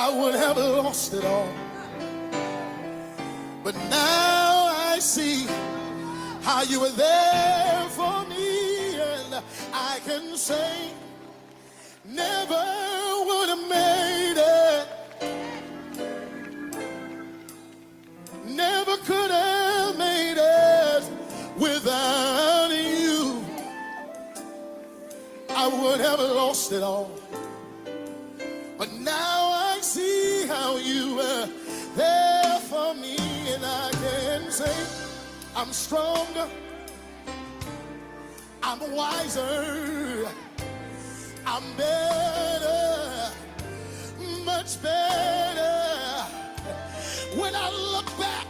I would have lost it all. But now I see how you were there for me, and I can say never would have made it, never could have made it without you. I would have lost it all. But now I see how you were there for me, and I can say I'm stronger, I'm wiser, I'm better, much better. When I look back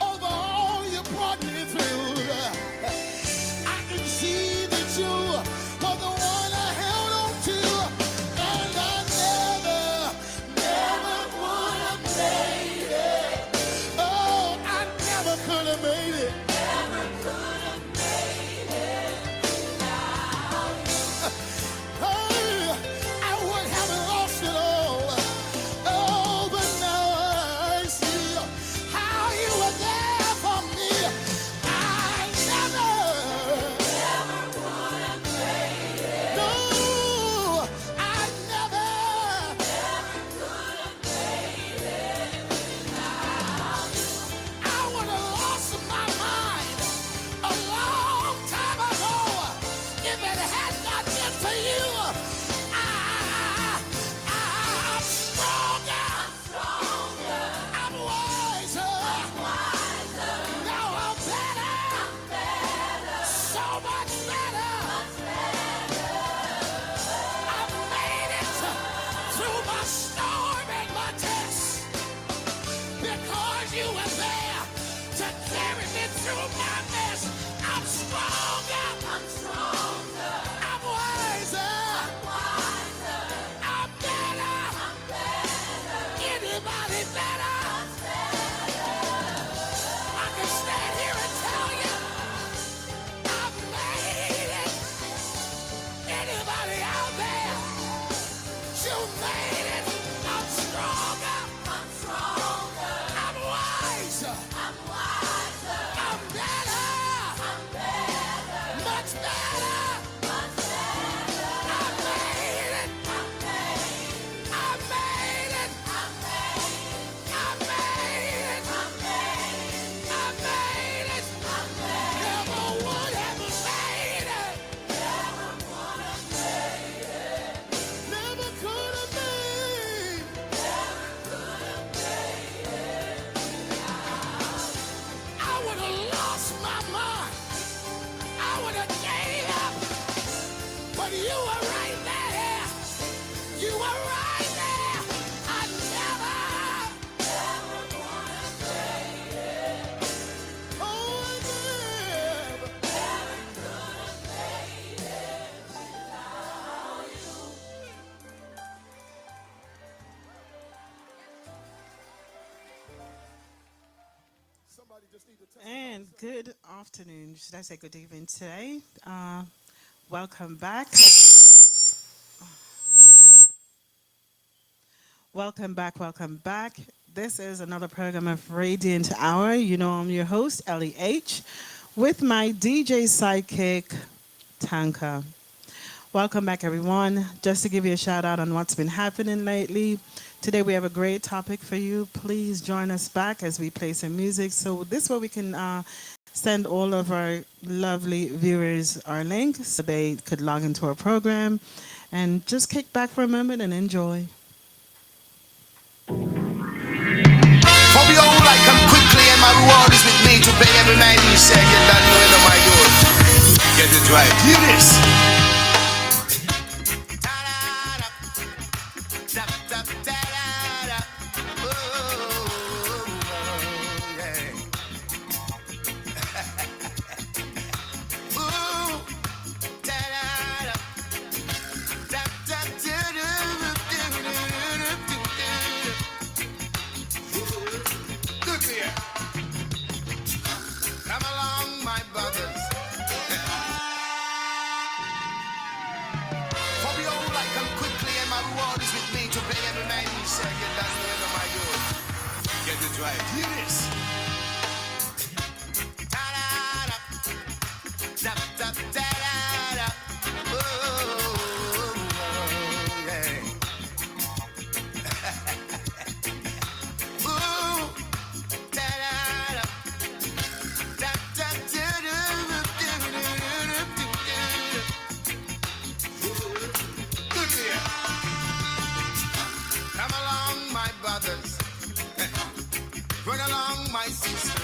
over all you brought me through, I can see that you were the one I held on to, and I never would have made it. Oh, I never could have made it. Never could have made it without you. Oh, I would have lost it all. Oh, but now I see how you were there for me. I never would have made it. No, I never could have made it without you. I would have lost my mind a long time ago if it had not been for you. I'm stronger, I'm wiser, now I'm better, so much better. I made it through my storm and my test because you were there to carry me through my mess. I'm stronger, I'm wiser, I'm better, anybody better? I can stand here and tell you I made it. Anybody out there? You made it. I'm stronger, I'm wiser, I'm better, much better. I made it. I made it. I made it. I made it. Never would have made it. Never could have made it. I would have lost my mind. I would have gave up. But you were right there. You were right there. I never would have made it. Oh, I never could have made it without you. Somebody just need to tell me. And good afternoon. Should I say good evening today? Welcome back. Welcome back. This is another program of Radiant Hour. You know I'm your host, Ellie H, with my DJ sidekick, Tanka. Welcome back, everyone. Just to give you a shout out on what's been happening lately. Today we have a great topic for you. Please join us back as we play some music. So this way we can send all of our lovely viewers our link so they could log into our program and just kick back for a moment and enjoy. For we all like come quickly and my reward is with me to pay every man you say you done you into my door. Get it right. Hear this. Look here. Come along, my brothers. it right. Hear this. Ta-da-da. Tap, tap, ta-da-da. Oh, yeah. Ooh, ta-da-da. Tap, tap, ta-da-da-da-da-da-da-da-da. Look here. Come along, my brothers. Run along, my sister.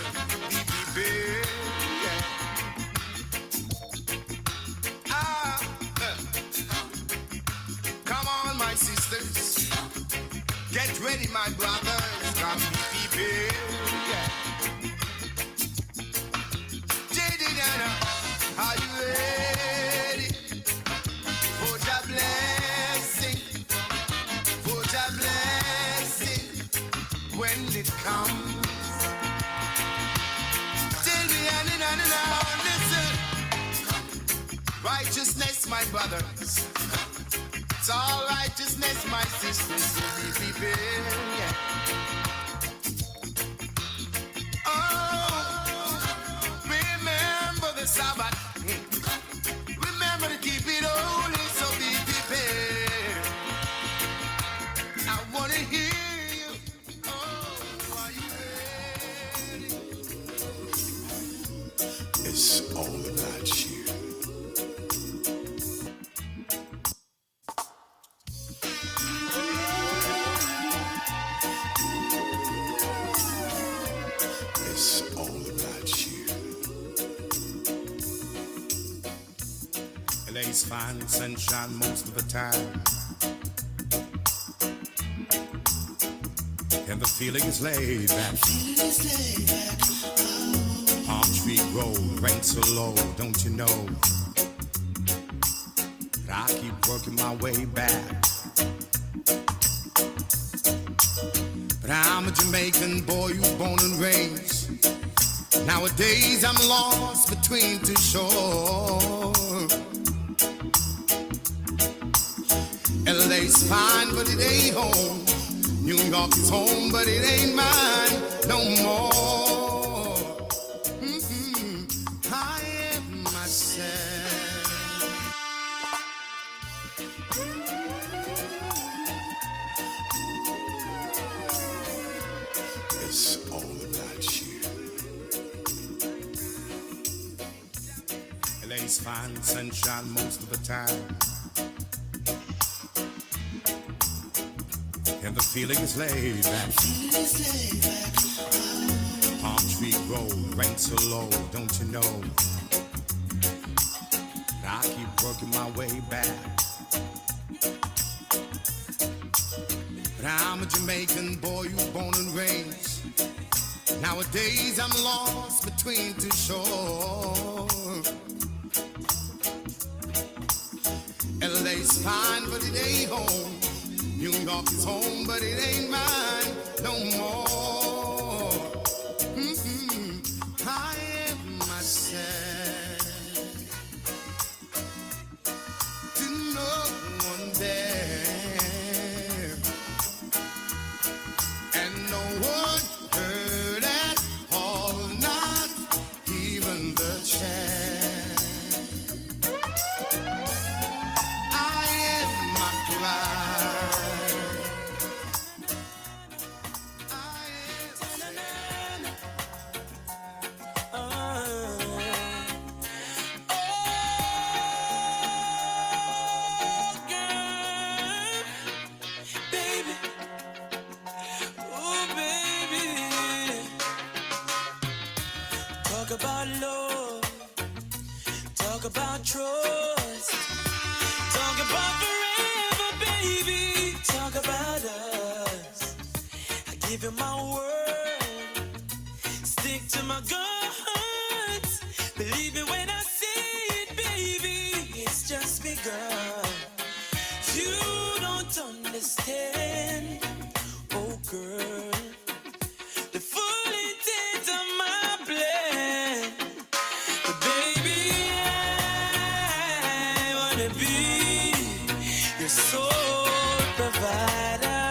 Be yeah. Come on, my sisters. Get ready, my brothers. Come be yeah. Are you ready for the blessing? For the blessing when it comes. Tell me, listen. Righteousness, my brothers. It's all righteousness, my sisters. Be yeah. Oh, remember the Sabbath. Remember to keep it holy, so be prepared. I want to hear you. Oh, are you ready? It's all about you. It's all about you. LA's fine sunshine most of the time, and the feeling is laid back. Palm tree grow, rain so low, don't you know? But I keep working my way back. But I'm a Jamaican boy who's born and raised. Nowadays I'm lost between two shores. LA's fine, but it ain't home. New York is home, but it ain't mine no more. I am myself. It's all about you. LA's fine, sunshine most of the time, and the feeling is laid back. Palm tree grow, rain so low, don't you know? But I keep working my way back. But I'm a Jamaican boy who's born and raised. Nowadays I'm lost between two shores. LA's fine, but it ain't home. New York is home, but it ain't mine no more. I am myself to no one there, and no one heard at all, not even the chair. I am my pride. Talk about love, talk about trust, talk about forever, baby, talk about us. I give you my word, stick to my guns, believe me when I say it, baby, it's just begun. You don't understand, oh girl, the full intent of my plan. But baby, I wanna be your sole provider.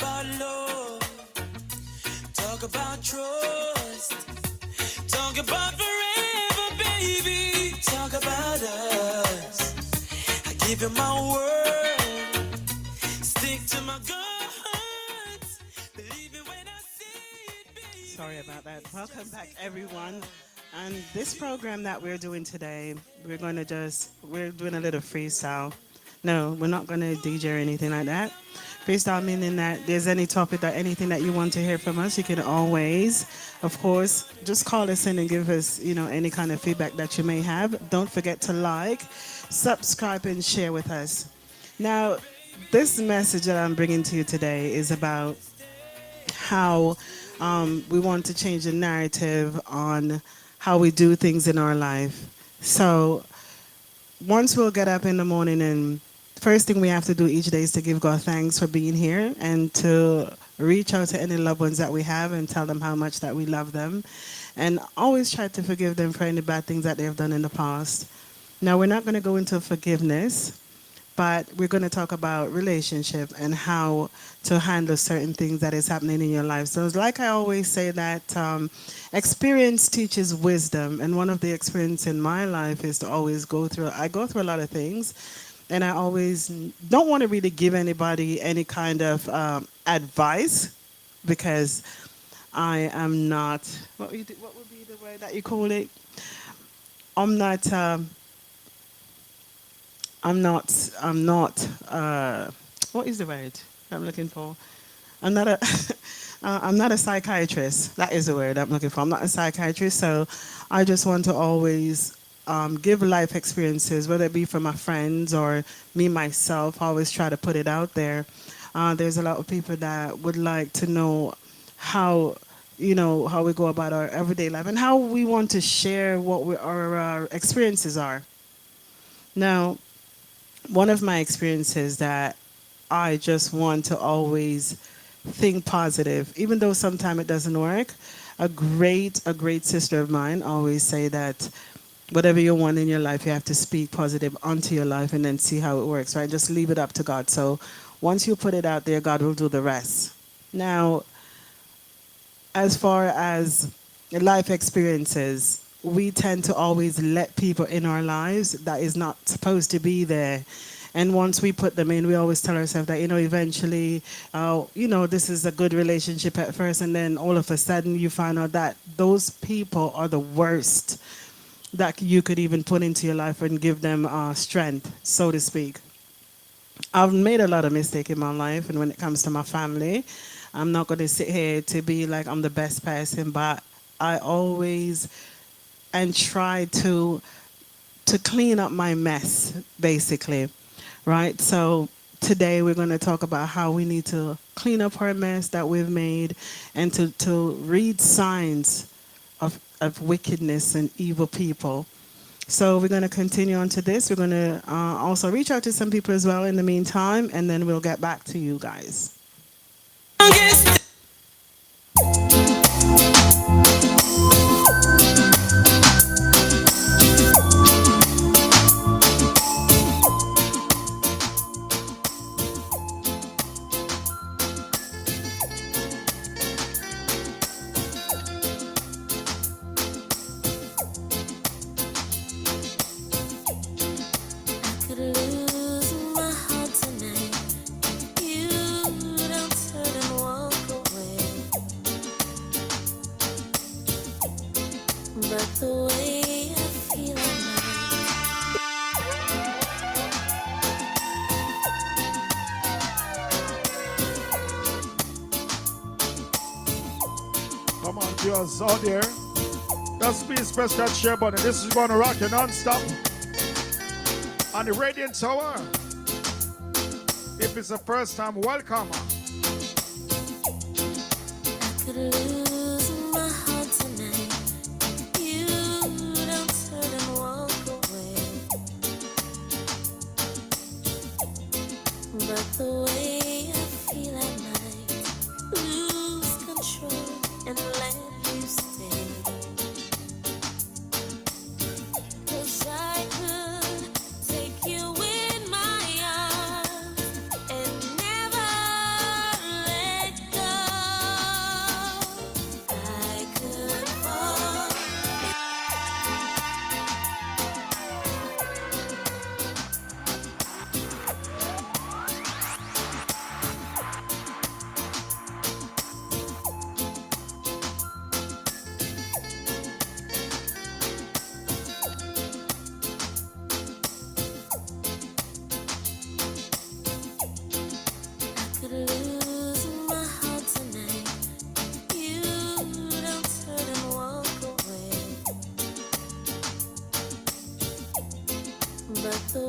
about love, talk about trust, talk about forever, baby, talk about us. I give you my word, stick to my guns, believe it when I see it, baby. Sorry about that. Welcome back, everyone. And this program that we're doing today, we're doing a little freestyle. No, we're not going to DJ or anything like that. Freestyle meaning that there's any topic or anything that you want to hear from us, you can always, of course, just call us in and give us, any kind of feedback that you may have. Don't forget to like, subscribe, and share with us. Now, this message that I'm bringing to you today is about how we want to change the narrative on how we do things in our life. So once we'll get up in the morning, and first thing we have to do each day is to give God thanks for being here and to reach out to any loved ones that we have and tell them how much that we love them, and always try to forgive them for any bad things that they have done in the past. Now, we're not going to go into forgiveness, but we're going to talk about relationship and how to handle certain things that is happening in your life. So it's like I always say that experience teaches wisdom. And one of the experience in my life is to always go through a lot of things. And I always don't want to really give anybody any kind of advice, because I am not, what would be the word that you call it? I'm not, what is the word I'm looking for? I'm not a psychiatrist. That is the word I'm looking for. I'm not a psychiatrist, so I just want to always give life experiences, whether it be from my friends or me myself. I always try to put it out there. There's a lot of people that would like to know how we go about our everyday life and how we want to share what our experiences are. Now, one of my experiences that I just want to always think positive, even though sometimes it doesn't work. A great sister of mine always say that whatever you want in your life, you have to speak positive onto your life and then see how it works, right? Just leave it up to God. So once you put it out there, God will do the rest. Now, as far as life experiences, we tend to always let people in our lives that is not supposed to be there. And once we put them in, we always tell ourselves that, eventually, this is a good relationship at first, and then all of a sudden you find out that those people are the worst that you could even put into your life and give them strength, so to speak. I've made a lot of mistakes in my life, and when it comes to my family, I'm not going to sit here to be like I'm the best person, but I always and try to clean up my mess, basically, right? So today we're going to talk about how we need to clean up our mess that we've made, and to read signs of wickedness and evil people. So we're going to continue on to this. We're going to also reach out to some people as well in the meantime, and then we'll get back to you guys. Come on, girls out there. Just please press that share button. This is gonna rock you non-stop on the Radiant Tower. If it's the first time, welcome. I could lose my heart tonight. You don't turn and walk away. But the way I feel I might lose control and let you stay. Wish I could take you in my arms and never let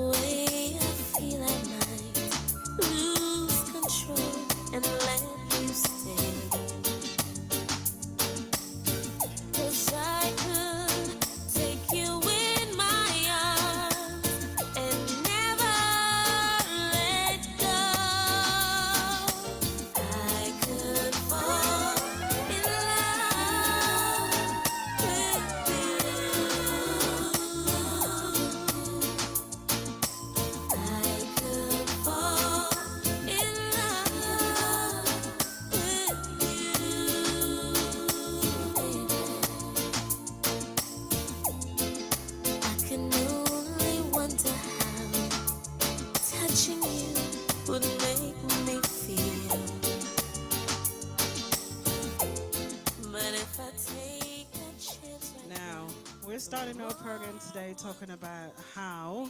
way I feel I might lose control and let you stay. 'Cause I could take you in my arms and never let go. I could fall in love with you. I could fall in love with you, baby. I can only wonder how touching you would make me feel. But if I take a chance right Now, we're starting our program today talking about how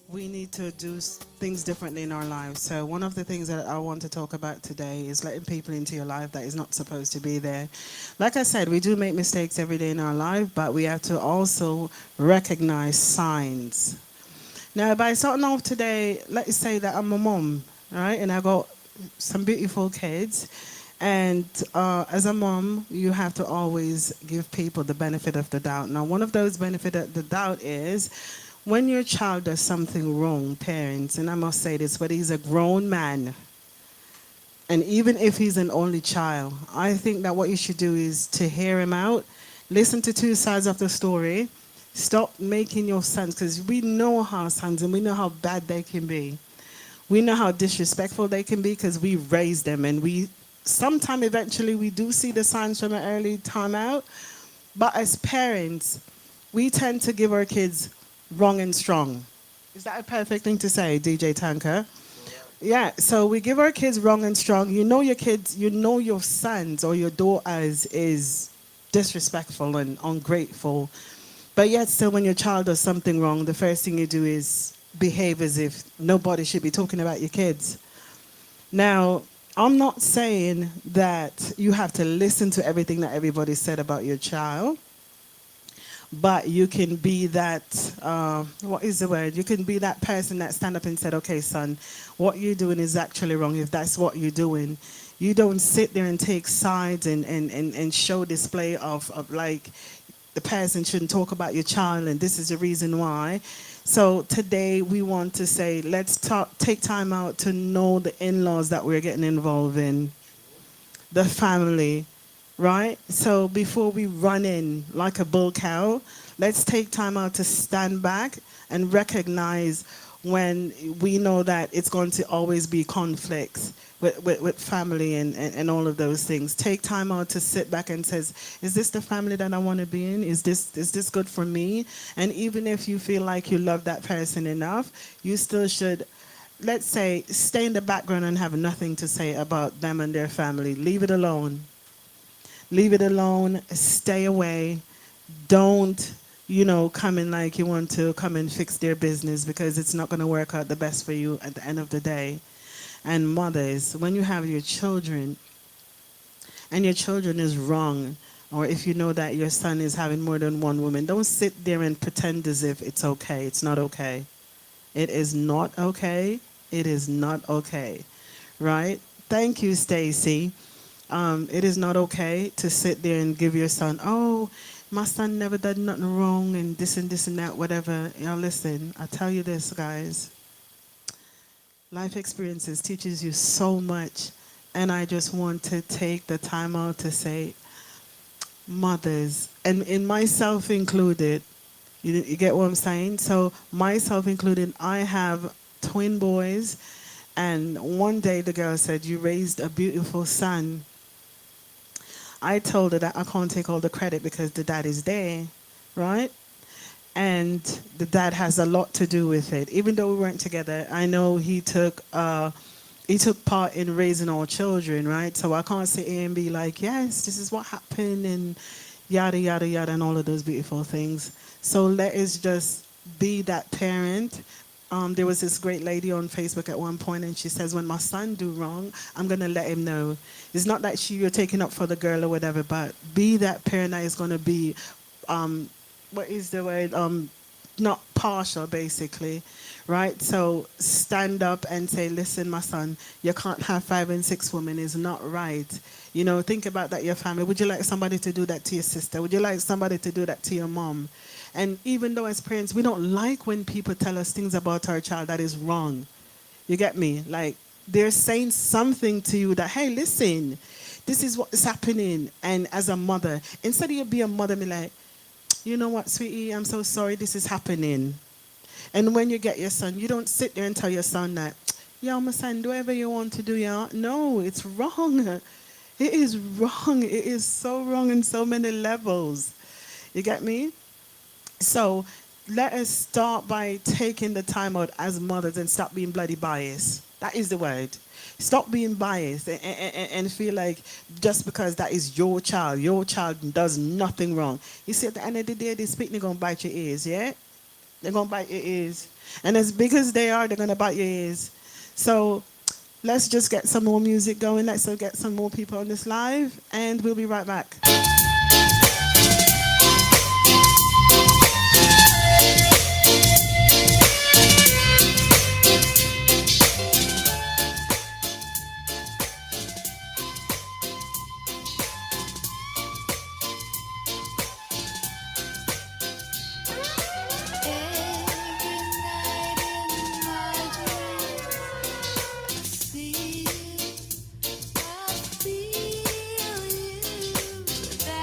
we need to do things differently in our lives. So, one of the things that I want to talk about today is letting people into your life that is not supposed to be there. Like I said, we do make mistakes every day in our life, but we have to also recognize signs. Now, by starting off today, let's say that I'm a mom, right? And I got some beautiful kids. And as a mom, you have to always give people the benefit of the doubt. Now, one of those benefit of the doubt is when your child does something wrong, parents, and I must say this, but he's a grown man, and even if he's an only child, I think that what you should do is to hear him out, listen to two sides of the story, stop making your sons, because we know how sons and we know how bad they can be. We know how disrespectful they can be because we raised them, and we sometime eventually we do see the signs from an early time out. But as parents, we tend to give our kids wrong and strong. Is that a perfect thing to say, DJ Tanker? Yeah, so we give our kids wrong and strong. You know your kids, you know your sons or your daughters is disrespectful and ungrateful. But yet still when your child does something wrong, the first thing you do is behave as if nobody should be talking about your kids. Now, I'm not saying that you have to listen to everything that everybody said about your child, but you can be that, what is the word? You can be that person that stand up and said, okay, son, what you're doing is actually wrong. If that's what you're doing, you don't sit there and take sides and show display of like the person shouldn't talk about your child and this is the reason why. So today we want to say, let's take time out to know the in-laws that we're getting involved in, the family, right? So before we run in like a bull cow, let's take time out to stand back and recognize when we know that it's going to always be conflicts with family and all of those things. Take time out to sit back and says, is this the family that I want to be in? Is this good for me? And even if you feel like you love that person enough, you still should, let's say, stay in the background and have nothing to say about them and their family. Leave it alone. Leave it alone. Stay away. Don't, come in like you want to come and fix their business, because it's not going to work out the best for you at the end of the day. And mothers, when you have your children and your children is wrong, or if you know that your son is having more than one woman, don't sit there and pretend as if it's okay. It's not okay. It is not okay. It is not okay. Right? Thank you, Stacy. It is not okay to sit there and give your son, oh, my son never did nothing wrong and this and that, whatever. Listen, I tell you this, guys. Life experiences teaches you so much. And I just want to take the time out to say, mothers, and in myself included, you get what I'm saying? So myself included, I have twin boys. And one day the girl said, you raised a beautiful son. I told her that I can't take all the credit because the dad is there, right? And the dad has a lot to do with it. Even though we weren't together, I know he took part in raising our children, right? So I can't sit here and be like, yes, this is what happened and yada, yada, yada, and all of those beautiful things. So let us just be that parent. There was this great lady on Facebook at one point, and she says, when my son do wrong, I'm going to let him know. It's not that you're taking up for the girl or whatever, but be that parent that is going to be, what is the word? not partial, basically, right? So stand up and say, listen, my son, you can't have 5 and 6 women. Is not right. You know, think about that, your family. Would you like somebody to do that to your sister? Would you like somebody to do that to your mom? And even though as parents, we don't like when people tell us things about our child that is wrong. You get me? Like, they're saying something to you that, hey, listen, this is what is happening. And as a mother, instead of you be a mother, be like, you know what, sweetie, I'm so sorry this is happening. And when you get your son, you don't sit there and tell your son that, yeah, my son, do whatever you want to do, yeah. No, it's wrong. It is wrong. It is so wrong in so many levels. You get me? So let us start by taking the time out as mothers and stop being bloody biased. That is the word. Stop being biased and feel like just because that is your child does nothing wrong. You see, at the end of the day, this picnic going to bite your ears, yeah? They're going to bite your ears. And as big as they are, they're going to bite your ears. So let's just get some more music going. Let's get some more people on this live, and we'll be right back. See you, I feel you.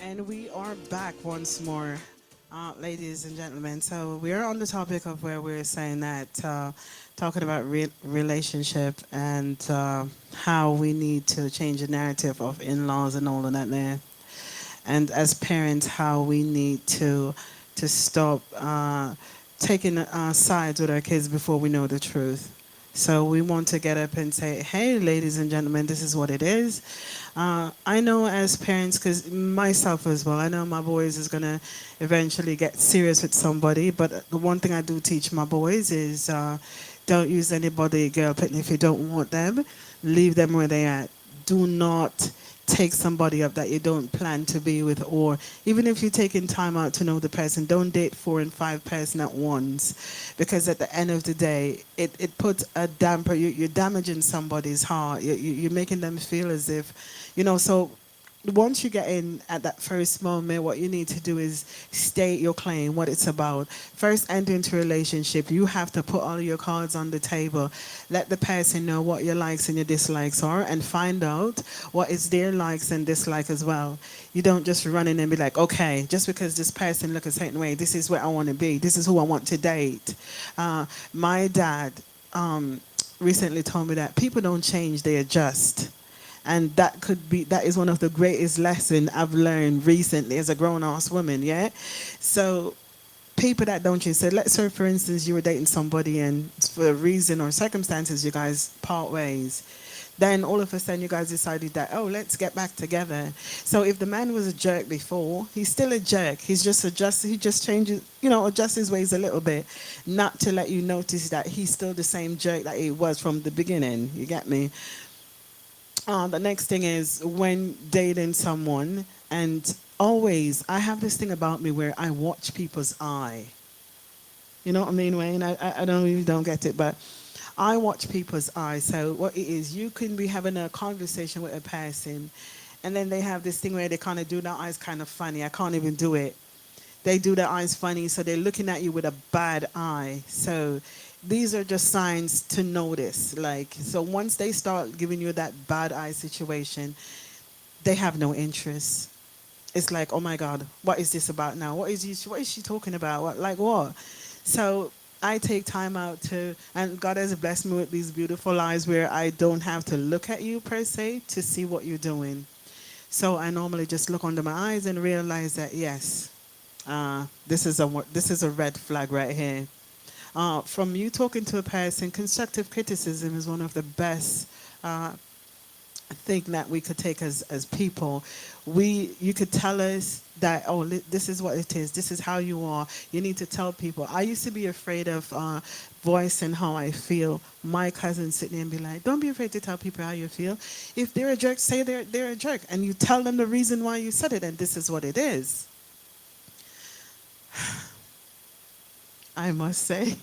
And we are back once more, ladies and gentlemen. So we're on the topic of where we're saying that, talking about relationship and how we need to change the narrative of in-laws and all of that there. And as parents, how we need to stop taking sides with our kids before we know the truth. So we want to get up and say, hey, ladies and gentlemen, this is what it is. I know as parents, because myself as well, I know my boys is going to eventually get serious with somebody, but the one thing I do teach my boys is don't use anybody girl picking if you don't want them. Leave them where they at. Do not take somebody up that you don't plan to be with, or even if you're taking time out to know the person, don't date 4 and 5 person at once, because at the end of the day it puts a damper. You're damaging somebody's heart. You're making them feel as if, so once you get in at that first moment, what you need to do is state your claim, what it's about. First, enter into a relationship. You have to put all your cards on the table. Let the person know what your likes and your dislikes are, and find out what is their likes and dislike as well. You don't just run in and be like, okay, just because this person look a certain way, this is where I want to be. This is who I want to date. My dad recently told me that people don't change, they adjust. And that is one of the greatest lessons I've learned recently as a grown-ass woman, yeah? So people that don't change. So let's say, for instance, you were dating somebody and for a reason or circumstances you guys part ways. Then all of a sudden you guys decided that, oh, let's get back together. So if the man was a jerk before, he's still a jerk. He's just adjusted, he just changes, adjusts his ways a little bit, not to let you notice that he's still the same jerk that he was from the beginning. You get me? The next thing is when dating someone, and always, I have this thing about me where I watch people's eye. You know what I mean, Wayne? I don't really don't get it, but I watch people's eyes. So what it is, you can be having a conversation with a person, and then they have this thing where they kind of do their eyes kind of funny. I can't even do it. They do their eyes funny, so they're looking at you with a bad eye. So these are just signs to notice. So once they start giving you that bad eye situation, they have no interest. It's like, oh my God, what is this about now? What is she talking about? What? So I take time out and God has blessed me with these beautiful eyes where I don't have to look at you per se to see what you're doing. So I normally just look under my eyes and realize that, yes, this is a red flag right here. From you talking to a person, constructive criticism is one of the best thing that we could take as people. You could tell us that, oh, this is what it is. This is how you are. You need to tell people. I used to be afraid of voicing how I feel. My cousins sit there and be like, don't be afraid to tell people how you feel. If they're a jerk, say they're a jerk. And you tell them the reason why you said it, and this is what it is. I must say.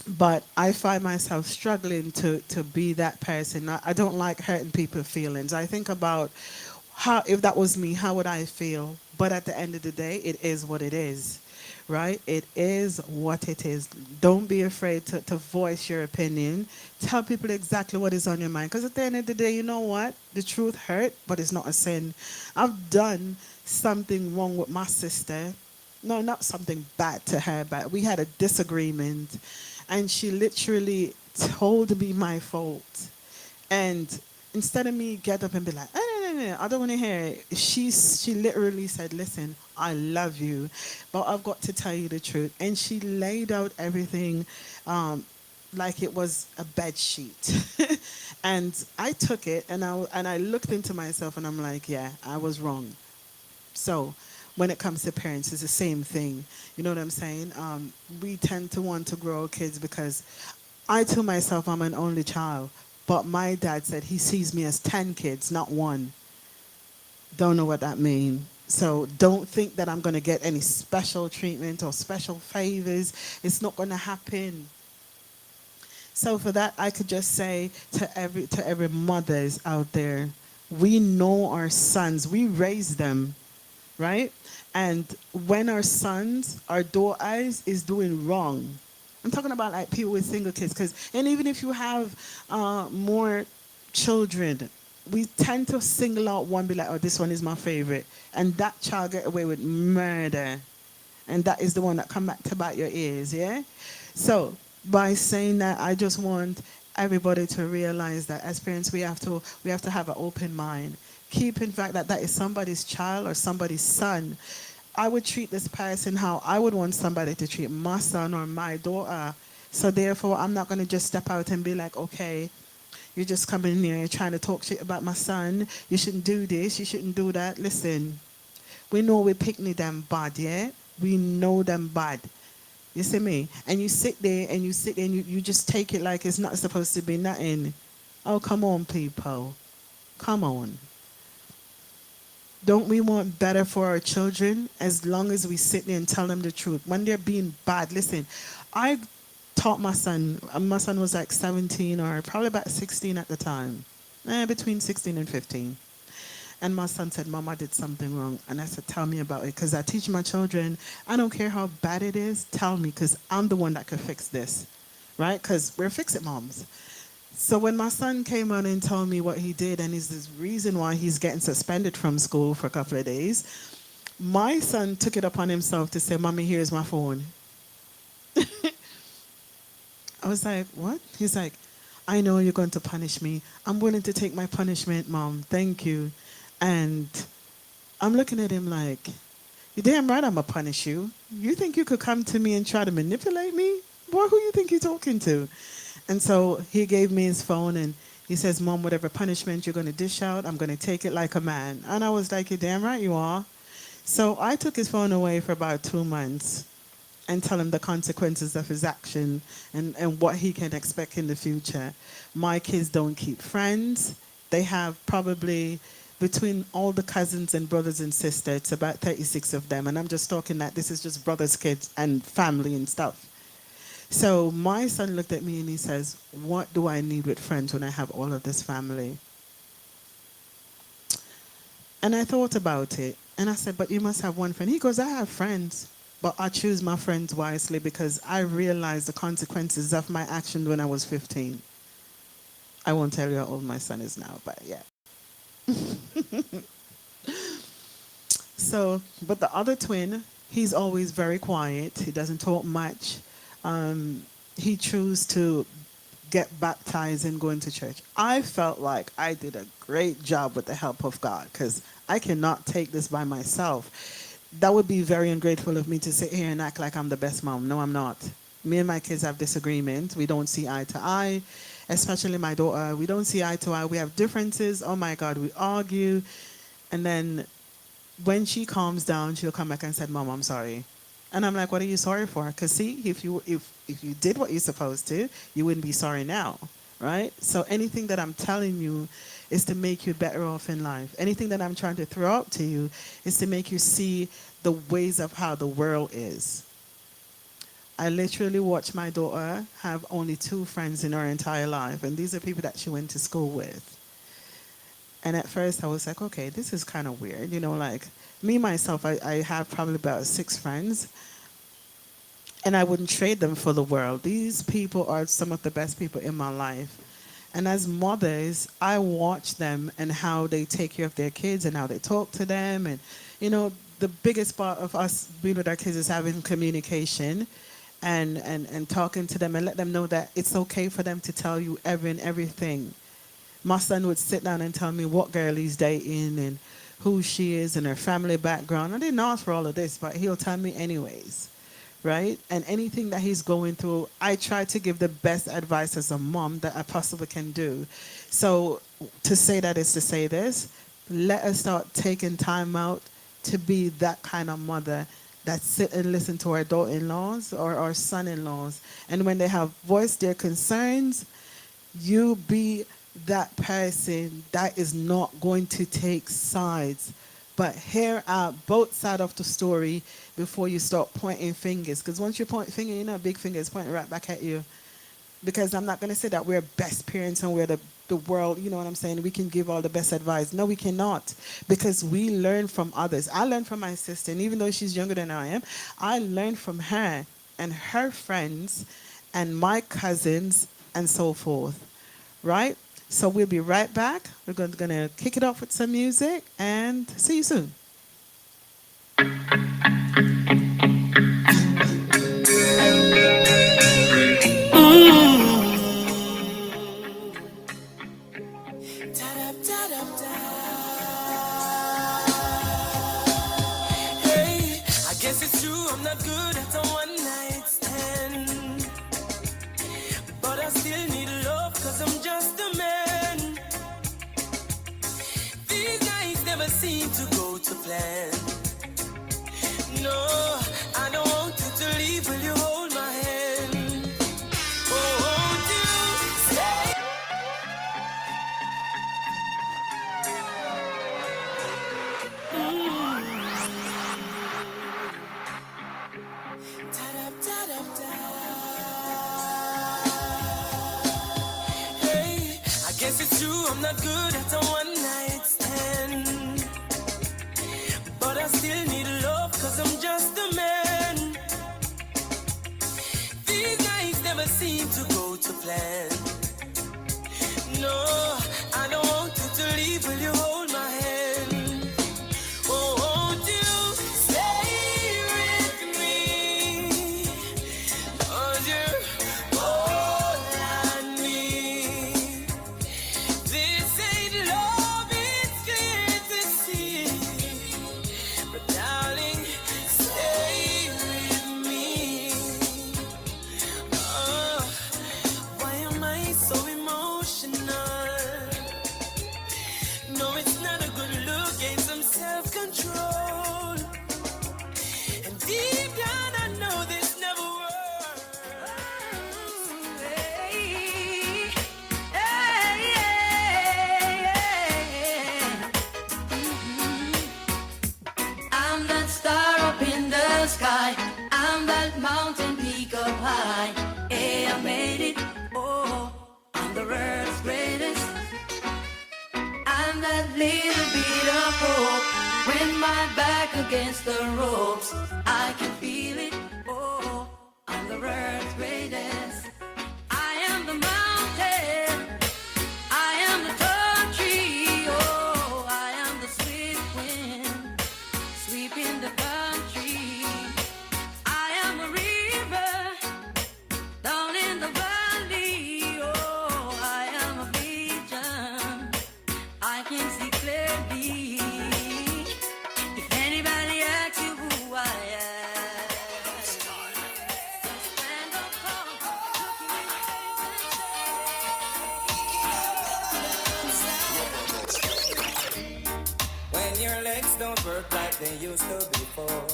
But I find myself struggling to be that person. I don't like hurting people's feelings. I think about if that was me, how would I feel? But at the end of the day, it is what it is, right? It is what it is. Don't be afraid to voice your opinion. Tell people exactly what is on your mind. Because at the end of the day, you know what? The truth hurt, but it's not a sin. I've done something wrong with my sister. No, not something bad to her, but we had a disagreement. And she literally told me my fault. And instead of me get up and be like, no, I don't want to hear it. She literally said, listen, I love you, but I've got to tell you the truth. And she laid out everything like it was a bed sheet. And I took it and I looked into myself and I'm like, yeah, I was wrong. So when it comes to parents, it's the same thing. You know what I'm saying? We tend to want to grow our kids because I to myself, I'm an only child. But my dad said he sees me as 10 kids, not one. Don't know what that means. So don't think that I'm going to get any special treatment or special favors. It's not going to happen. So for that, I could just say to every mothers out there, we know our sons. We raise them, right? And when our sons, our daughters is doing wrong, I'm talking about like people with single kids, and even if you have more children, we tend to single out one, be like, oh, this one is my favorite. And that child get away with murder. And that is the one that come back to bite your ears, yeah? So by saying that, I just want everybody to realize that as parents, we have to have an open mind. Keep in fact that that is somebody's child or somebody's son. I would treat this person how I would want somebody to treat my son or my daughter. So therefore, I'm not going to just step out and be like, okay, you're just coming in here and trying to talk shit about my son. You shouldn't do this. You shouldn't do that. Listen, we know we picnic them bad, yeah? We know them bad. You see me? And you sit there and you just take it like it's not supposed to be nothing. Oh, come on, people. Come on. Don't we want better for our children as long as we sit there and tell them the truth? When they're being bad, listen, I taught my son was like 17 or probably about 16 at the time, between 16 and 15. And my son said, Mom, I did something wrong. And I said, tell me about it. Because I teach my children, I don't care how bad it is, tell me, because I'm the one that could fix this, right? Because we're fix-it moms. So when my son came on and told me what he did, and is this reason why he's getting suspended from school for a couple of days, my son took it upon himself to say, Mommy, here's my phone. I was like, what? He's like, I know you're going to punish me. I'm willing to take my punishment, Mom. Thank you. And I'm looking at him like, you're damn right I'm going to punish you. You think you could come to me and try to manipulate me? Boy, who you think you're talking to? And so he gave me his phone and he says, Mom, whatever punishment you're going to dish out, I'm going to take it like a man. And I was like, you're damn right you are. So I took his phone away for about 2 months and tell him the consequences of his action and what he can expect in the future. My kids don't keep friends. They have probably, between all the cousins and brothers and sisters, it's about 36 of them. And I'm just talking that this is just brothers, kids, and family and stuff. So my son looked at me and he says, what do I need with friends when I have all of this family? And I thought about it. And I said, but you must have one friend. He goes, I have friends, but I choose my friends wisely because I realized the consequences of my action when I was 15. I won't tell you how old my son is now, but yeah. So, but the other twin, he's always very quiet. He doesn't talk much. He chose to get baptized and go into church. I felt like I did a great job with the help of God because I cannot take this by myself. That would be very ungrateful of me to sit here and act like I'm the best mom. No, I'm not. Me and my kids have disagreements. We don't see eye to eye, especially my daughter. We don't see eye to eye. We have differences. Oh my God, we argue. And then when she calms down, she'll come back and say, Mom, I'm sorry. And I'm like, what are you sorry for? Because see, if you did what you're supposed to, you wouldn't be sorry now, right? So anything that I'm telling you is to make you better off in life. Anything that I'm trying to throw out to you is to make you see the ways of how the world is. I literally watched my daughter have only 2 friends in her entire life, and these are people that she went to school with. And at first I was like, okay, this is kind of weird. You know, like me, myself, I have probably about 6 friends. And I wouldn't trade them for the world. These people are some of the best people in my life. And as mothers, I watch them and how they take care of their kids and how they talk to them. And, you know, the biggest part of us being with our kids is having communication and talking to them and let them know that it's okay for them to tell you everything. My son would sit down and tell me what girl he's dating and who she is and her family background. I didn't ask for all of this, but he'll tell me anyways, right? And anything that he's going through, I try to give the best advice as a mom that I possibly can do. So to say that is to say this, let us start taking time out to be that kind of mother that sit and listen to our daughter-in-laws or our son-in-laws. And when they have voiced their concerns, you be that person that is not going to take sides, but hear out both sides of the story before you start pointing fingers. Because once you point finger, you know, a big finger is pointing right back at you. Because I'm not going to say that we're best parents and we're the world, you know what I'm saying? We can give all the best advice. No, we cannot. Because we learn from others. I learned from my sister, and even though she's younger than I am, I learned from her and her friends and my cousins and so forth, right? So we'll be right back. We're going to kick it off with some music and see you soon. Hey, I guess it's true, I'm not good at a one night stand. But I still need love, cause I'm just a man. These nights never seem to go to plan. No, I don't want you to leave, will you hold my hand? Oh, won't you stay? Hey, I guess it's true, I'm not good at a one night stand. But I still need love, cause I'm just a man. These nights never seem to go to plan. No, I don't want you to leave, will you hold my hand? Oh, won't you stay with me? Cause you're all I need. This ain't love, it's clear to see. But darling, stay with me. Oh, why am I so emotional? No, it's not a good look, gain some self-control. And deep down I know this never works. Hey, hey, yeah. I'm that star up in the sky. I'm that mountain peak up high. Hey, I made it. Oh, I'm the world's greatest. I'm that little bit of hope. When my back against the ropes, I can feel it. Oh, I'm the world's greatest. I am the mountain. I am the tall tree. Oh, I am the swift wind sweeping the country. I am a river down in the valley. Oh, I am a vision. I can see clearly. If anybody asks you who I am, just stand up tall, look me in the face and say, When your legs don't work like they used to before,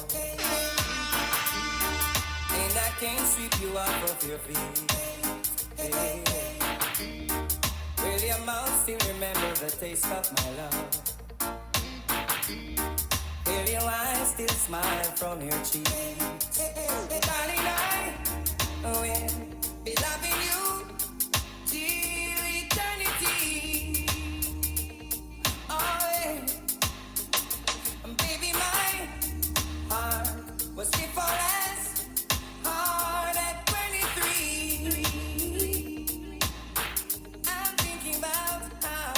and I can't sweep you off of your feet. Hey. Will your mouth still remember the taste of my love? Will your eyes still smile from your cheeks? Darling, I will be loving you till eternity. Oh, yeah. Baby, my heart was stiff as hard at 23. I'm thinking about how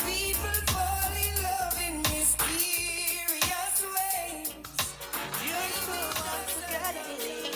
people fall in love in mysterious ways. You're so hard to get it.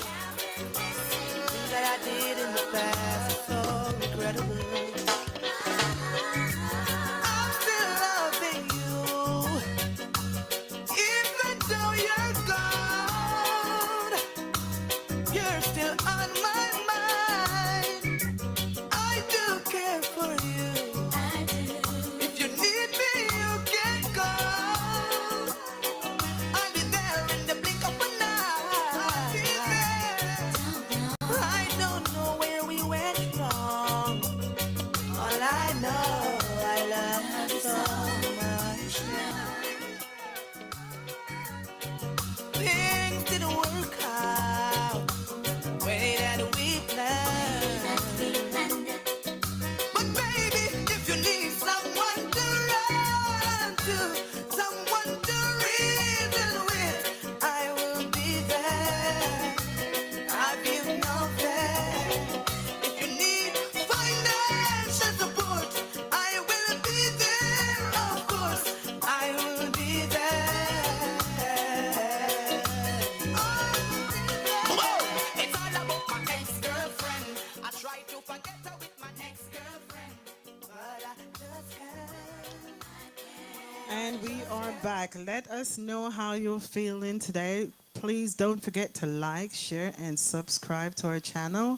And we are back. Let us know how you're feeling today. Please don't forget to like, share, and subscribe to our channel.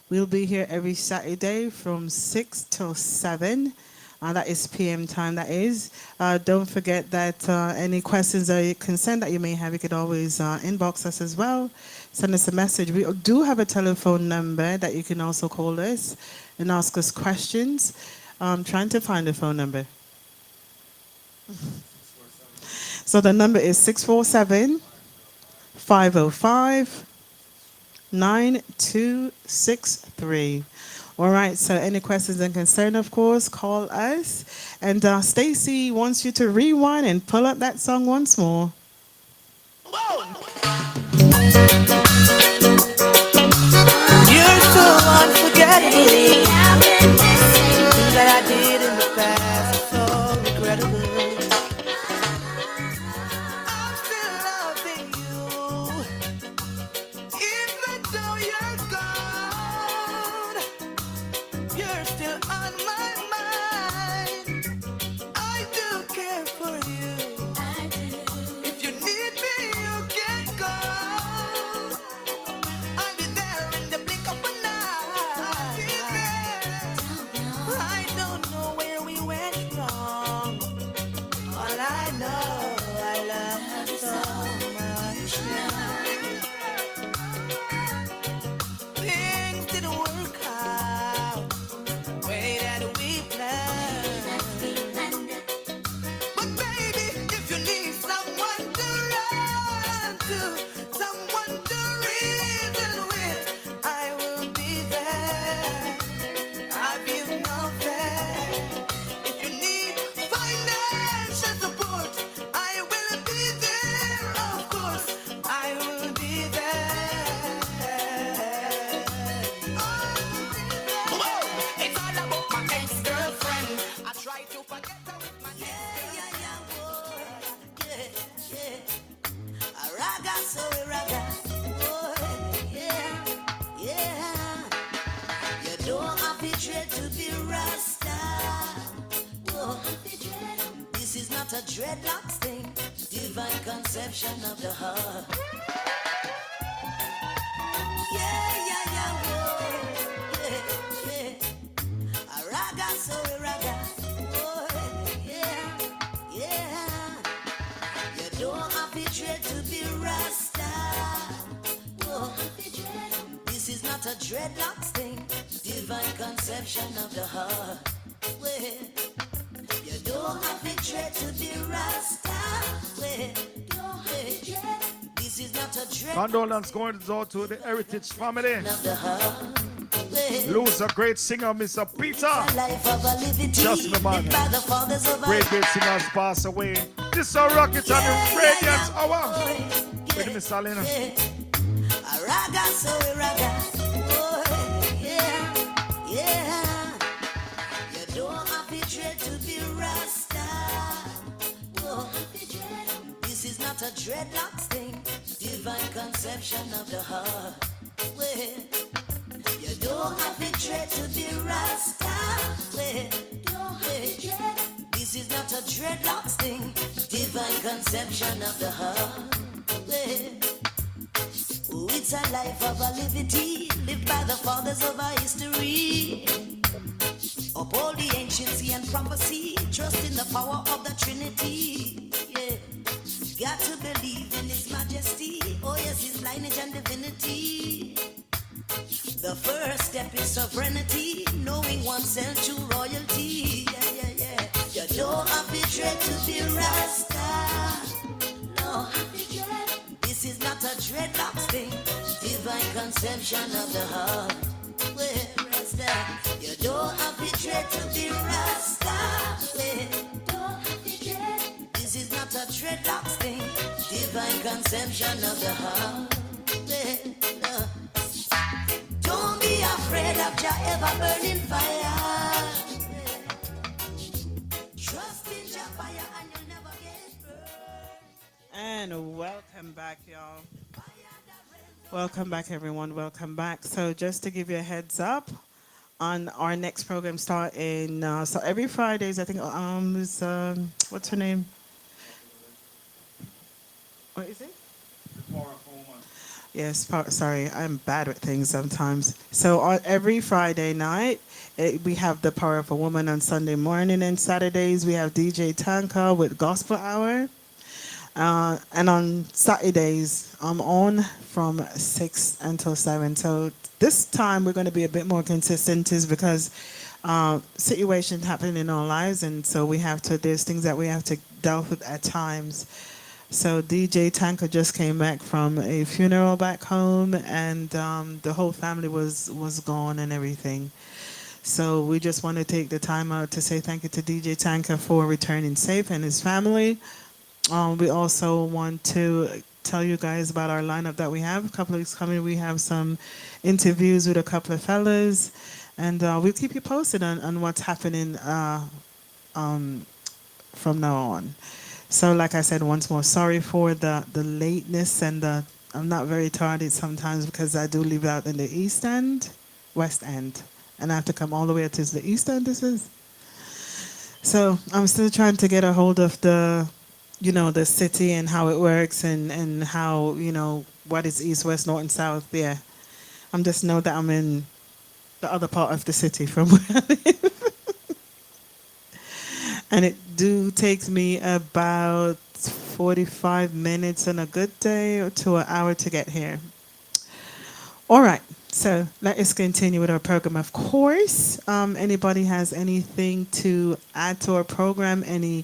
We'll be here every Saturday from 6 till 7. That is PM time, that is. Don't forget that any questions or concern that you may have, you could always inbox us as well. Send us a message. We do have a telephone number that you can also call us and ask us questions. I'm trying to find the phone number. So the number is 647 505 9263. All right, so any questions and concern, of course, call us. And Stacy wants you to rewind and pull up that song once more. You're so unforgettable. That I did in the past is so regrettable. I'm still loving you, even though you're gone. You're still on my mind. I do care for you. If you need me, you can call. I'll be there in the blink of an eye. I don't know where we went wrong. All I know, I love you so much now. Things didn't work out the way that we planned. But baby, if you need someone to run to, someone to reason with, I will be there. I'll be no fair. If you need financial support, I will be there. Of course, I will be there. Whoa, it's all about my ex-girlfriend. I try to forget her with my yeah. A raga, so a raga. Oh, yeah. You don't have to dread to be Rasta. Whoa. This is not a dreadlocks thing. Divine conception of the heart. Yeah. Whoa. Yeah. A raga, so a raga. Oh, yeah. You don't have to dread to be Rasta. Whoa. This is not a dreadlocks thing. Divine conception of the heart. Well, you don't have to dread to be Rasta. Well, this is not a dread Condolence going out to the Heritage family. of the heart. Well, Lose a great singer, Mr. Peter. life of a living Just the man. lived by the fathers of Great singers pass away. This is a rocket on the Radiance Hour. With Mr. Lena. A raga, so a raga. Oh, yeah. You don't have to dread to be Rasta. Whoa. This is not a dreadlocks thing. Divine conception of the heart. Well, you don't have to dread to be Rasta. Well, this is not a dreadlocks thing. Divine conception of the heart. Well, oh, it's a life of a liberty lived by the fathers of our history. Uphold the anciency and prophecy, trust in the power of the Trinity. Yeah, got to believe in His majesty. Oh yes, His lineage and divinity. The first step is sovereignty, knowing oneself to royalty. Yeah. You don't have to dread to be Rasta. No, this is not a dreadlocks thing. Divine conception of the heart. Well, Rasta, you don't have to dread to be Rasta. Well, this is not a dreadlocks thing. Divine conception of the heart. Well, no. Don't be afraid of your ever burning fire. Trust in your fire and you'll never get burned. And welcome back, y'all. Welcome back, everyone. Welcome back. So just to give you a heads up, on our next program starting. So every Fridays, I think. What's her name? What is it? Yes, sorry, I'm bad with things sometimes. So on every Friday night, we have the Power of a Woman on Sunday morning, and Saturdays we have DJ Tanka with Gospel Hour. And on Saturdays, I'm on from 6 until 7. So this time we're going to be a bit more consistent is because situations happen in our lives. And so there's things that we have to deal with at times. So DJ Tanker just came back from a funeral back home, and the whole family was gone and everything. So we just want to take the time out to say thank you to DJ Tanker for returning safe and his family. We also want to tell you guys about our lineup that we have. A couple of weeks coming, we have some interviews with a couple of fellas, and we'll keep you posted on what's happening from now on. So like I said, once more, sorry for the lateness and I'm not very tardy sometimes because I do live out in the East End, West End, and I have to come all the way to the East End, this is. So I'm still trying to get a hold of the city and how it works and how, what is east, west, north, and south. Yeah. I'm just know that I'm in the other part of the city from where I live. And it takes me about 45 minutes on a good day or to an hour to get here. All right. So let us continue with our program. Of course, anybody has anything to add to our program, any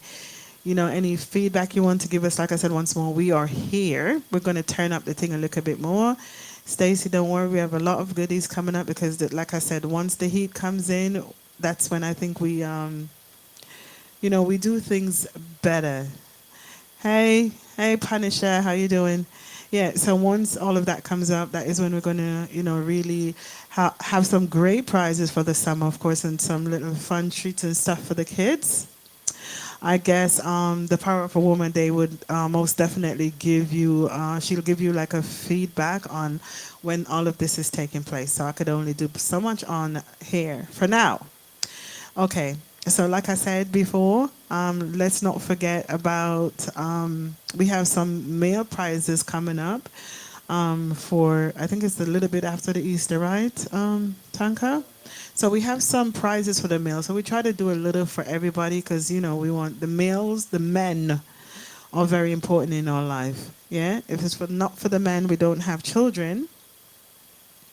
feedback you want to give us, like I said once more, we are here. We're going to turn up the thing a little bit more. Stacy, don't worry, we have a lot of goodies coming up because, like I said, once the heat comes in, that's when I think we do things better. Hey, Punisher, how you doing? Yeah, so once all of that comes up, that is when we're going to, really have some great prizes for the summer, of course, and some little fun treats and stuff for the kids. I guess the Power of a Woman, they would most definitely give you, she'll give you like a feedback on when all of this is taking place. So I could only do so much on here for now. Okay, so like I said before, let's not forget about, we have some mail prizes coming up for, I think it's a little bit after the Easter, right, Tanka? So we have some prizes for the mail. So we try to do a little for everybody because, we want the males, the men are very important in our life. Yeah? If it's not for the men, we don't have children.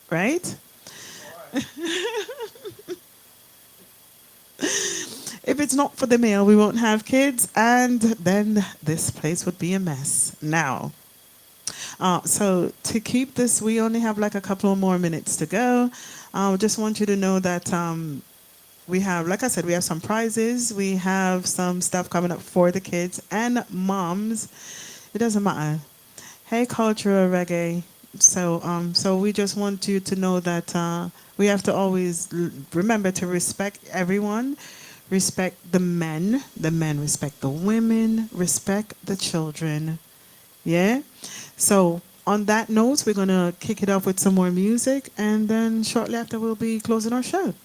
Right? If it's not for the male, we won't have kids. And then this place would be a mess. Now, so to keep this, we only have like a couple more minutes to go. I just want you to know that we have, like I said, we have some prizes. We have some stuff coming up for the kids and moms. It doesn't matter. Hey, cultural reggae. So we just want you to know that we have to always remember to respect everyone. Respect the men. The men respect the women. Respect the children. Yeah? So on that note, we're going to kick it off with some more music, and then shortly after we'll be closing our show.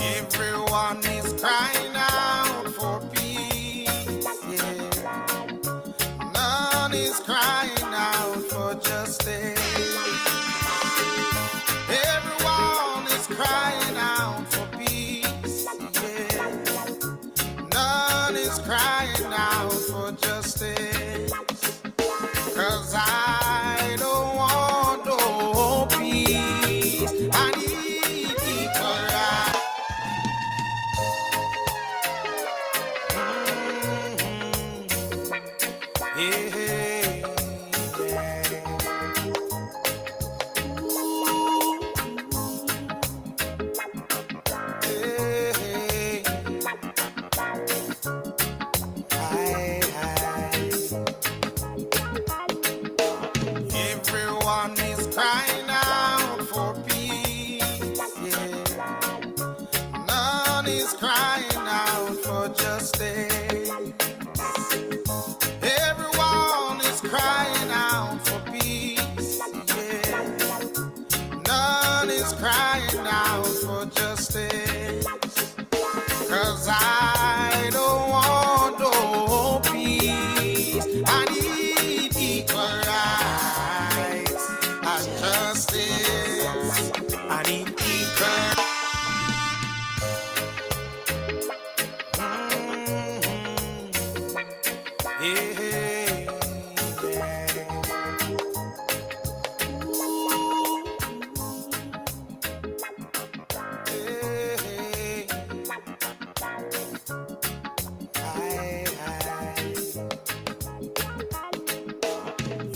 Everyone is crying out for peace. Yeah. None is crying out for justice. and justice. I need equal.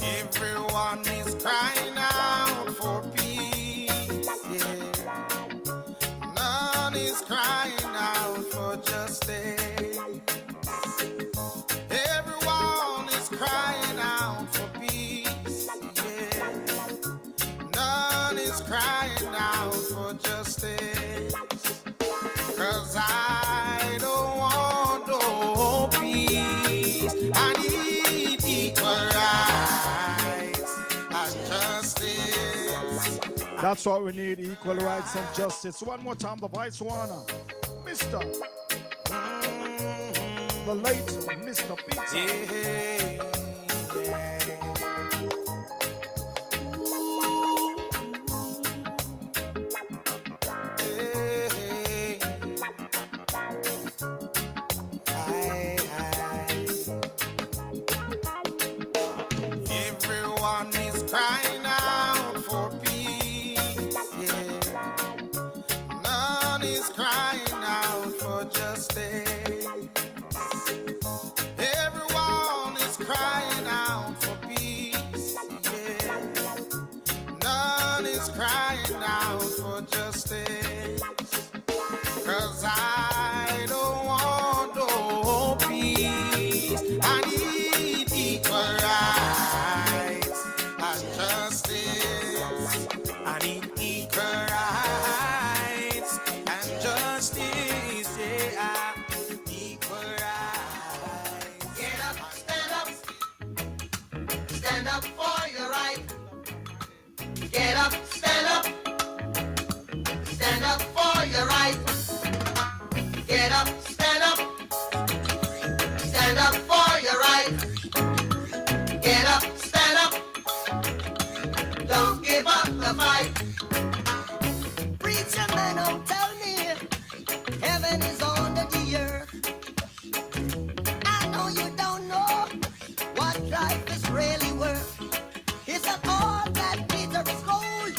Everyone is crying out for peace. Yeah. None is crying out for justice. Everyone is crying out for peace. Yeah. None is crying out for justice. 'Cause I don't want no peace. I need equal rights and justice. That's what we need, equal rights and justice. One more time, the Vice Warner. Mr. The late Mr. Pizza. Yeah. Everyone is crying out for peace. Yeah. None is crying out for justice. Everyone is crying out for peace. Yeah. None is crying out for justice. 'Cause I don't want no peace. I need equal rights and justice. I need equal rights and justice. Yeah, equal rights. Get up, stand up for your right. Get up, stand up for your right. Get up, stand up for your right. Get up, stand up, don't give up the fight. Preacher man, don't tell me heaven is under the earth. I know you don't know what life is really worth. Is that all that Peter is gold?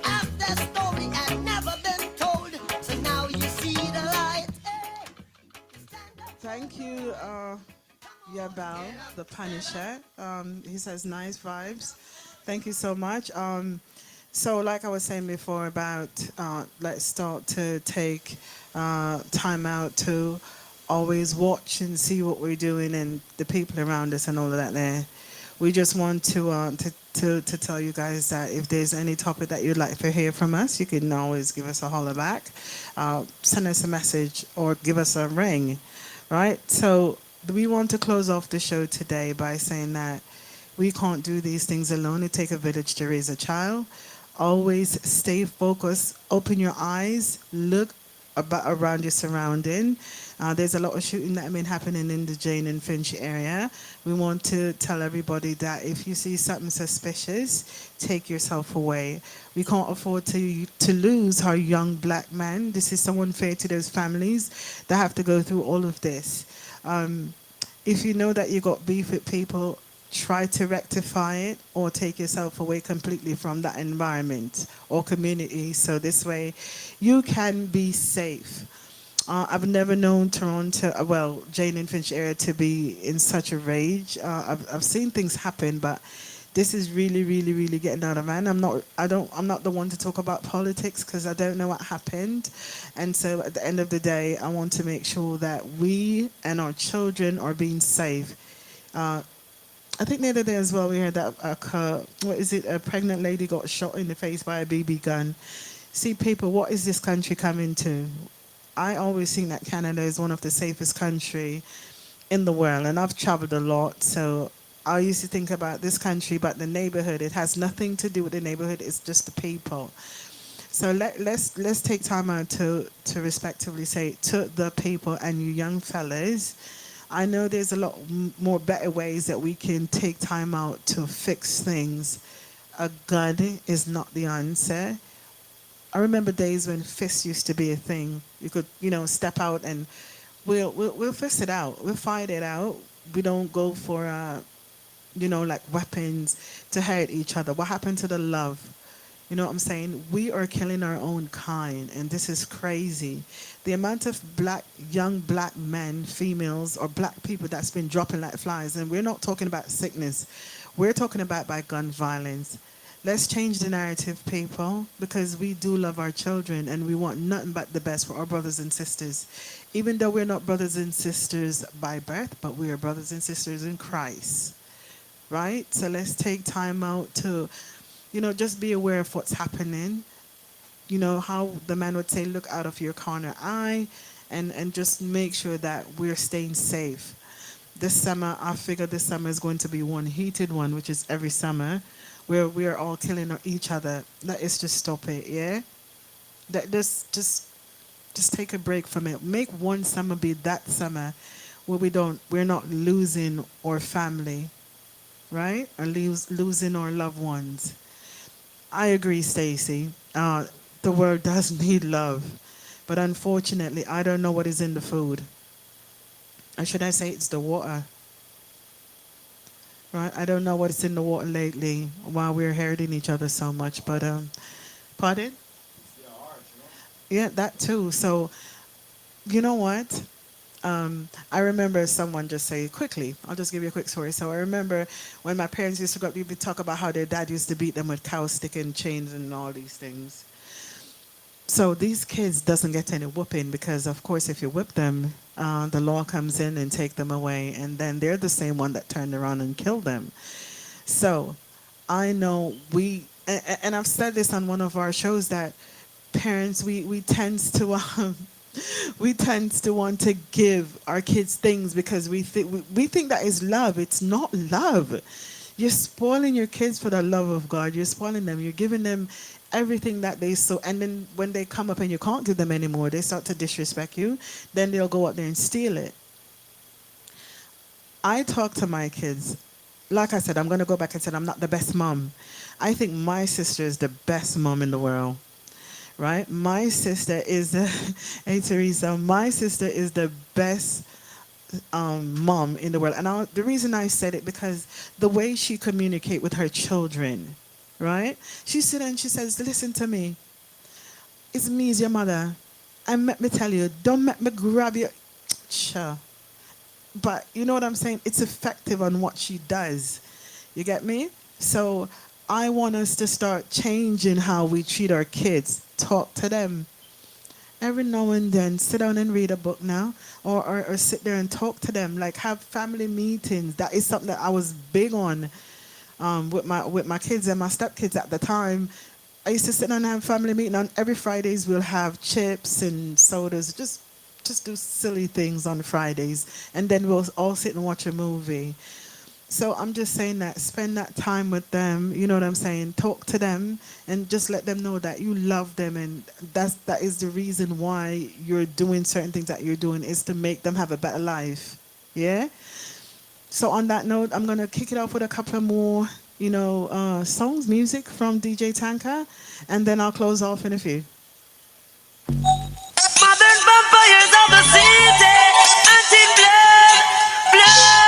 After story had never been told, so now you see the light. Hey, stand up. Thank you, Yabal, the Punisher. He says nice vibes. Thank you so much. So like I was saying before about let's start to take time out to always watch and see what we're doing and the people around us and all of that there. We just want to tell you guys that if there's any topic that you'd like to hear from us, you can always give us a holler back, send us a message or give us a ring, right? So we want to close off the show today by saying that we can't do these things alone. It takes a village to raise a child. Always stay focused, open your eyes, look around your surrounding. There's a lot of shooting that have been happening in the Jane and Finch area. We want to tell everybody that if you see something suspicious, take yourself away. We can't afford to lose our young black men. This is so unfair to those families that have to go through all of this. If you know that you got beef with people, try to rectify it or take yourself away completely from that environment or community so this way you can be safe. I've never known Toronto, well, Jane and Finch area to be in such a rage. I've seen things happen, but this is really, really, really getting out of hand. I'm not the one to talk about politics because I don't know what happened. And so at the end of the day, I want to make sure that we and our children are being safe. I think the other day as well, we heard that a pregnant lady got shot in the face by a BB gun. See, people, what is this country coming to? I always think that Canada is one of the safest country in the world, and I've traveled a lot, so I used to think about this country, but the neighborhood, it has nothing to do with the neighborhood, it's just the people. So let's take time out to respectively say to the people and you young fellas, I know there's a lot more better ways that we can take time out to fix things. a gun is not the answer. I remember days when fists used to be a thing. You could, step out and we'll fist it out. We'll fight it out. We don't go for like weapons to hurt each other. What happened to the love? You know what I'm saying? We are killing our own kind, and this is crazy. The amount of young black men, females, or black people that's been dropping like flies, and we're not talking about sickness. We're talking about by gun violence. Let's change the narrative, people, because we do love our children, and we want nothing but the best for our brothers and sisters. Even though we're not brothers and sisters by birth, but we are brothers and sisters in Christ. Right? So let's take time out to just be aware of what's happening. How the man would say, look out of your corner eye, and just make sure that we're staying safe. This summer, I figure this summer is going to be one heated one, which is every summer, where we're all killing each other. That is just stop it, yeah? That just take a break from it. Make one summer be that summer where we're not losing our family, right? Or losing our loved ones. I agree, Stacy. The world does need love. But unfortunately, I don't know what is in the food. Or should I say it's the water? Right? I don't know what's in the water lately while we're hurting each other so much. But, pardon? Yeah, that too. So, you know what? I remember someone just say quickly, I'll just give you a quick story. So I remember when my parents used to go up, we would talk about how their dad used to beat them with cow stick and chains and all these things. So these kids doesn't get any whooping because, of course, if you whip them, the law comes in and take them away, and then they're the same one that turned around and killed them. So I know and I've said this on one of our shows, that parents, we tend to want to give our kids things because we think that is love. It's not love. You're spoiling your kids for the love of God. You're spoiling them. You're giving them everything that they so, and then when they come up and you can't give them anymore, they start to disrespect you. Then they'll go out there and steal it. I talk to my kids. Like I said, I'm going to go back and say I'm not the best mom. I think my sister is the best mom in the world. Right? My sister is hey Teresa, my sister is the best mom in the world. And the reason I said it, because the way she communicates with her children, right? She sits and she says, listen to me. It's me, is your mother. And let me tell you, don't make me grab you. Sure. But you know what I'm saying? It's effective on what she does. You get me? So I want us to start changing how we treat our kids. Talk to them. Every now and then, sit down and read a book now, or sit there and talk to them. Like, have family meetings. That is something that I was big on with my kids and my stepkids at the time. I used to sit down and have family meeting. On every Fridays, we'll have chips and sodas. Just do silly things on Fridays, and then we'll all sit and watch a movie. So I'm just saying that spend that time with them, you know what I'm saying? Talk to them and just let them know that you love them, and that is the reason why you're doing certain things that you're doing, is to make them have a better life. Yeah? So on that note, I'm going to kick it off with a couple of more, songs, music from DJ Tanka, and then I'll close off in a few. Modern vampires of the city, anti-blood, blood.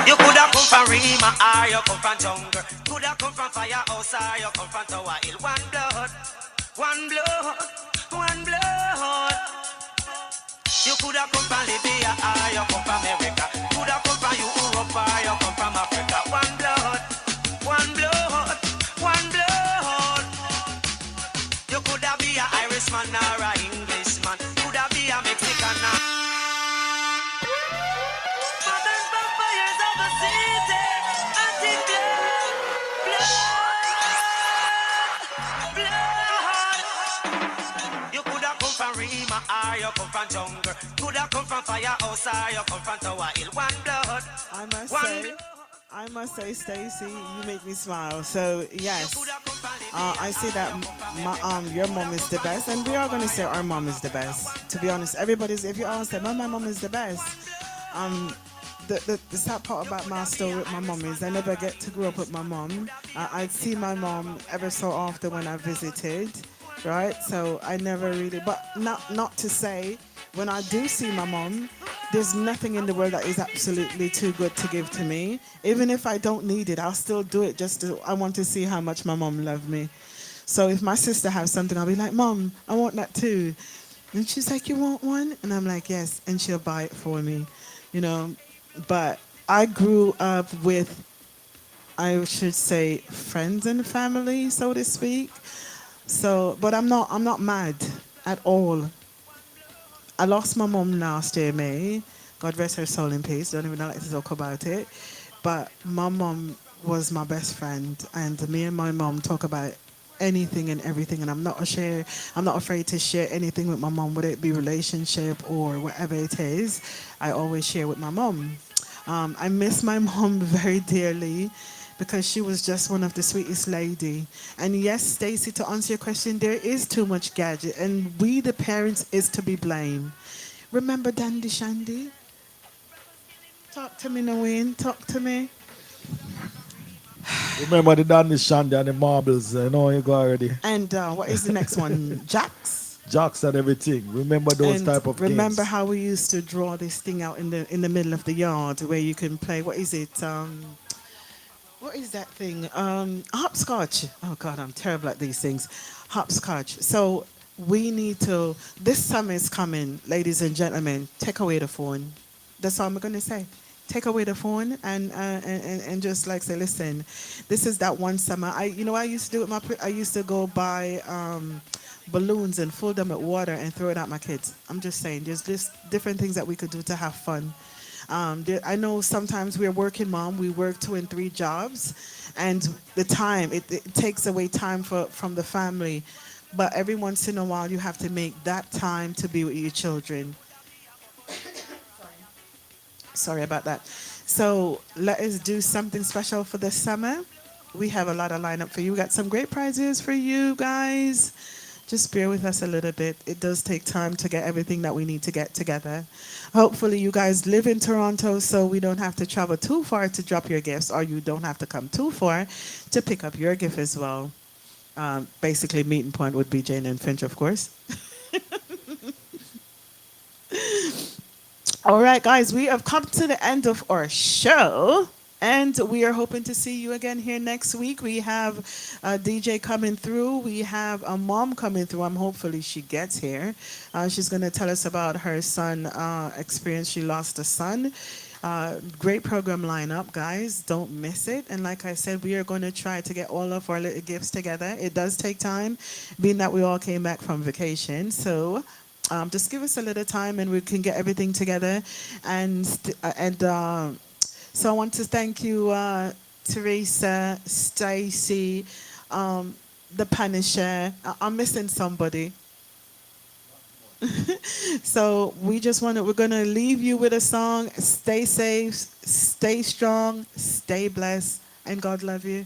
You coulda come from Rima, or you come from jungle. Coulda come from firehouse, or you come from Tower Hill. One blood, one blood, one blood. You coulda come from Libya, or you come from America. Coulda come from Europe, or you come from Africa. One blood, one blood, one blood. You coulda be a Irishman or a Englishman. Coulda be a Mexican or you come from jungle, coulda come from firehouse, or you come from Tower Hill. One blood, I must say, Stacy, you make me smile. So yes, I see that your mom is the best, and we are going to say our mom is the best. To be honest, if you all say my mom is the best, the sad part about my story with my mom is I never get to grow up with my mom. I'd see my mom ever so often when I visited, right? So I never really, but not to say when I do see my mom, there's nothing in the world that is absolutely too good to give to me. Even if I don't need it, I'll still do it just to, I want to see how much my mom loved me. So if my sister has something, I'll be like, Mom, I want that too. And she's like, you want one? And I'm like, yes. And she'll buy it for me, you know. But I grew up with, I should say, friends and family, so to speak. So, but I'm not mad at all. I lost my mom last year, May. God rest her soul in peace. Don't even like to talk about it. But my mom was my best friend, and me and my mom talk about anything and everything. And I'm not afraid to share anything with my mom, whether it be relationship or whatever it is. I always share with my mom. I miss my mom very dearly because she was just one of the sweetest lady. And yes, Stacy, to answer your question, there is too much gadget, and we, the parents, is to be blamed. Remember Dandy Shandy? Talk to me, Naween. Talk to me. Remember the Danny Shandy and the marbles, you know, you go already. And what is the next one? Jacks. Jocks and everything. Remember those And type of remember games. how we used to draw this thing out in the middle of the yard where you can play. What is it? What is that thing? Hopscotch. Oh God, I'm terrible at these things. Hopscotch. So we need to. This summer is coming, ladies and gentlemen. Take away the phone. That's all I'm gonna say. Take away the phone and just like say, listen, this is that one summer. I used to do it. I used to go buy balloons and fill them with water and throw it at my kids. I'm just saying, there's just different things that we could do to have fun. I know sometimes we're working mom, we work 2 and 3 jobs, and the time, it takes away time from the family. But every once in a while, you have to make that time to be with your children. Sorry about that. So let us do something special for the summer. We have a lot of lineup for you. We got some great prizes for you guys. Just bear with us a little bit. It does take time to get everything that we need to get together. Hopefully you guys live in Toronto so we don't have to travel too far to drop your gifts, or you don't have to come too far to pick up your gift as well. Basically, meeting point would be Jane and Finch, of course. All right, guys, we have come to the end of our show. And we are hoping to see you again here next week. We have a DJ coming through. We have a mom coming through. Hopefully she gets here. She's going to tell us about her son experience. She lost a son. Great program lineup, guys. Don't miss it. And like I said, we are going to try to get all of our little gifts together. It does take time, being that we all came back from vacation. So just give us a little time and we can get everything together. So I want to thank you, Teresa, Stacy, the Punisher. I'm missing somebody. So we're going to leave you with a song. Stay safe, stay strong, stay blessed, and God love you.